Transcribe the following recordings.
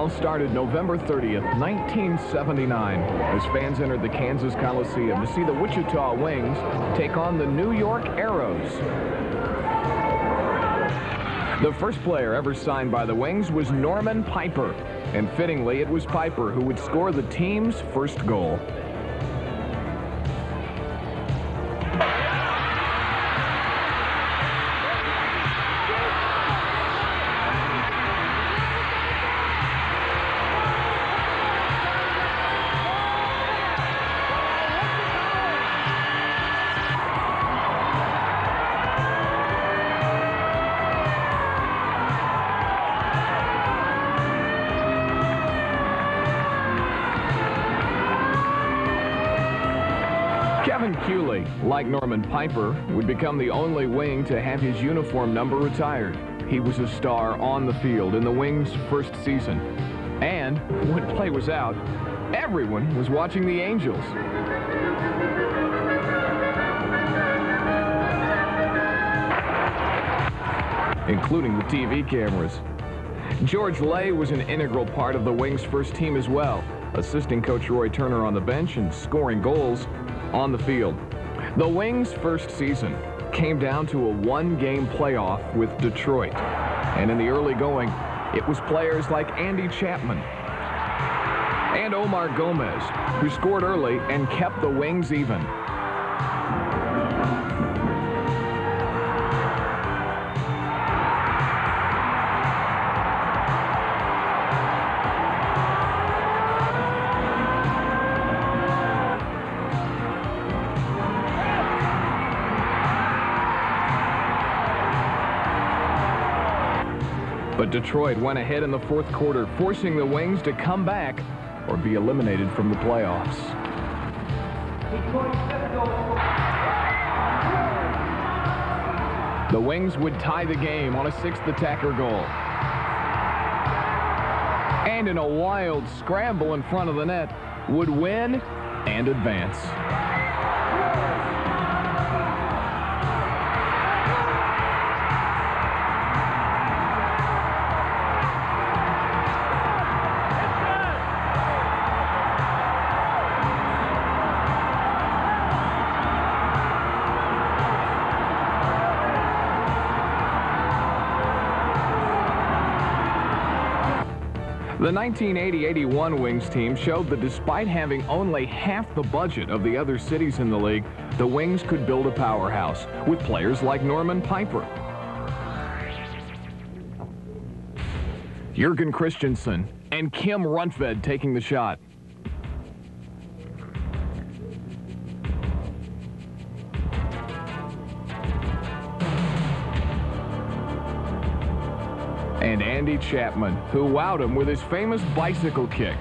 all started November 30th, 1979, as fans entered the Kansas Coliseum to see the Wichita Wings take on the New York Arrows. The first player ever signed by the Wings was Norman Piper, and fittingly, it was Piper who would score the team's first goal. Kevin Cooley, like Norman Piper, would become the only Wing to have his uniform number retired. He was a star on the field in the Wings' first season. And when play was out, everyone was watching the Angels. Including the TV cameras. George Lay was an integral part of the Wings' first team as well, assisting Coach Roy Turner on the bench and scoring goals on the field. The Wings' first season came down to a one-game playoff with Detroit. And in the early going, it was players like Andy Chapman and Omar Gomez who scored early and kept the Wings even. But Detroit went ahead in the fourth quarter, forcing the Wings to come back or be eliminated from the playoffs. The Wings would tie the game on a sixth attacker goal. And in a wild scramble in front of the net, would win and advance. The 1980-81 Wings team showed that despite having only half the budget of the other cities in the league, the Wings could build a powerhouse with players like Norman Piper, Jurgen Christensen, and Kim Runtved taking the shot. And Andy Chapman, who wowed him with his famous bicycle kick.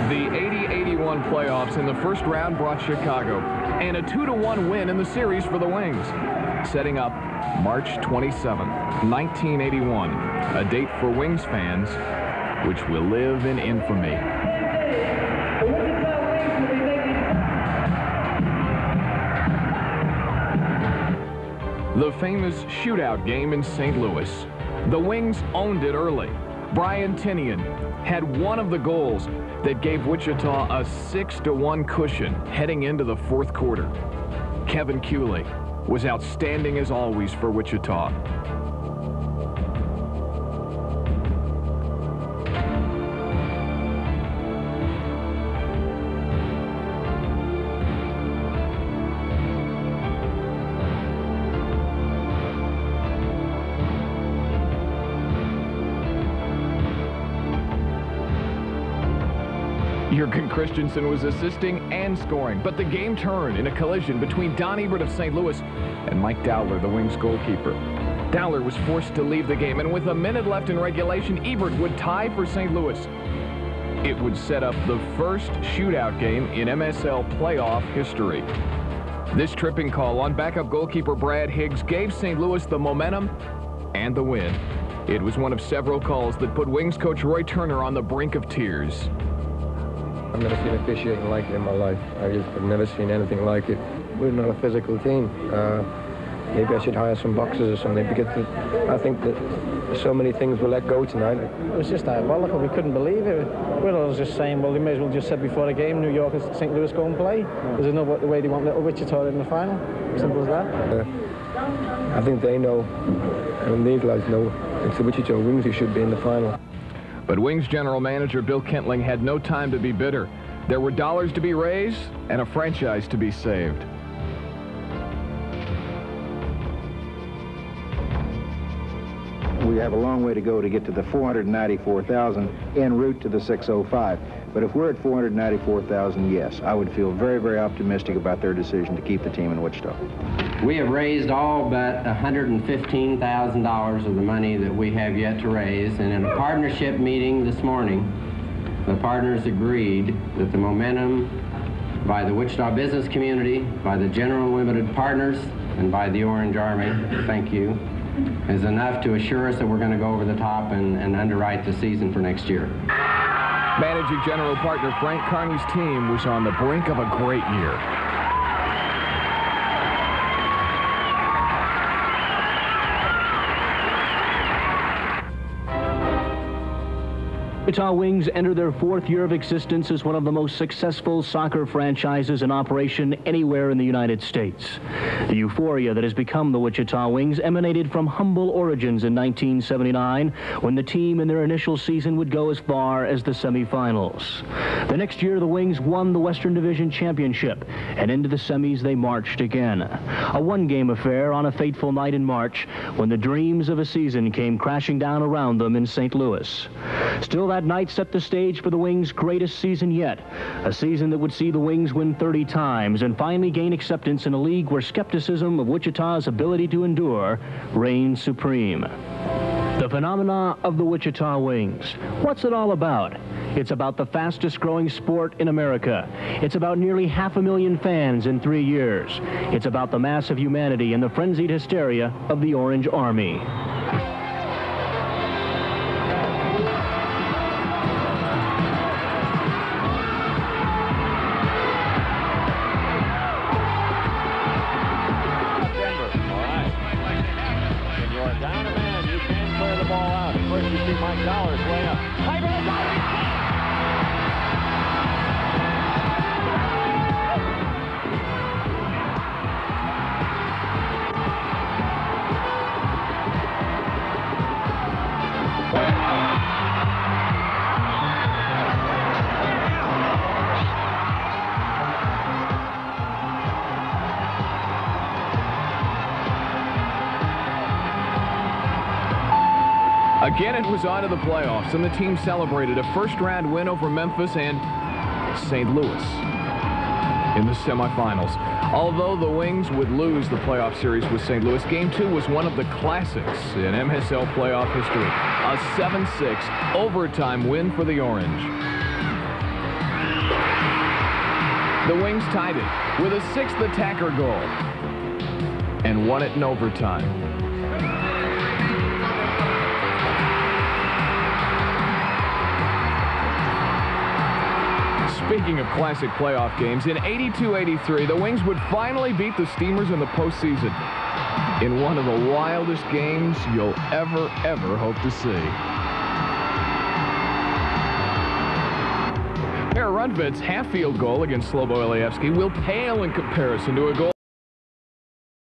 The 80-81 playoffs in the first round brought Chicago, and a 2-1 win in the series for the Wings, setting up March 27, 1981, a date for Wings fans which will live in infamy. The famous shootout game in St. Louis. The Wings owned it early. Brian Tinian had one of the goals that gave Wichita a 6-1 cushion heading into the fourth quarter. Kevin Cooley was outstanding as always for Wichita. Jurgen Christensen was assisting and scoring, but the game turned in a collision between Don Ebert of St. Louis and Mike Dowler, the Wings goalkeeper. Dowler was forced to leave the game, and with a minute left in regulation, Ebert would tie for St. Louis. It would set up the first shootout game in MSL playoff history. This tripping call on backup goalkeeper Brad Higgs gave St. Louis the momentum and the win. It was one of several calls that put Wings coach Roy Turner on the brink of tears. I've never seen officiating like it in my life. I've never seen anything like it. We're not a physical team. Maybe I should hire some boxers or something, because I think that so many things were let go tonight. It was just diabolical. We couldn't believe it. We were all just saying, well, they may as well just said before the game, New York and St. Louis go and play. There's no way they want little Wichita in the final. Simple as that. I think they know, and these guys know, it's the Wichita Wings who should be in the final. But Wings general manager Bill Kentling had no time to be bitter. There were dollars to be raised and a franchise to be saved. We have a long way to go to get to the 494,000 en route to the 605. But if we're at 494,000, yes, I would feel very, very optimistic about their decision to keep the team in Wichita. We have raised all but $115,000 of the money that we have yet to raise, and in a partnership meeting this morning, the partners agreed that the momentum by the Wichita business community, by the General Limited partners, and by the Orange Army, thank you, is enough to assure us that we're going to go over the top and underwrite the season for next year. Managing general partner Frank Carney's team was on the brink of a great year. Wichita Wings enter their 4th year of existence as one of the most successful soccer franchises in operation anywhere in the United States. The euphoria that has become the Wichita Wings emanated from humble origins in 1979, when the team in their initial season would go as far as the semifinals. The next year, the Wings won the Western Division Championship, and into the semis they marched again. A one-game affair on a fateful night in March, when the dreams of a season came crashing down around them in St. Louis. Still, that night set the stage for the Wings' greatest season yet, a season that would see the Wings win 30 times and finally gain acceptance in a league where skepticism of Wichita's ability to endure reigned supreme. The phenomena of the Wichita Wings. What's it all about? It's about the fastest growing sport in America. It's about nearly 500,000 fans in 3 years. It's about the mass of humanity and the frenzied hysteria of the Orange Army. Again, it was on to the playoffs, and the team celebrated a first-round win over Memphis and St. Louis in the semifinals. Although the Wings would lose the playoff series with St. Louis, Game 2 was one of the classics in MSL playoff history. A 7-6 overtime win for the Orange. The Wings tied it with a 6th attacker goal and won it in overtime. Speaking of classic playoff games, in 82-83, the Wings would finally beat the Steamers in the postseason in one of the wildest games you'll ever hope to see. Mayor Rundvit's half-field goal against Slobo Ileyevsky will pale in comparison to a goal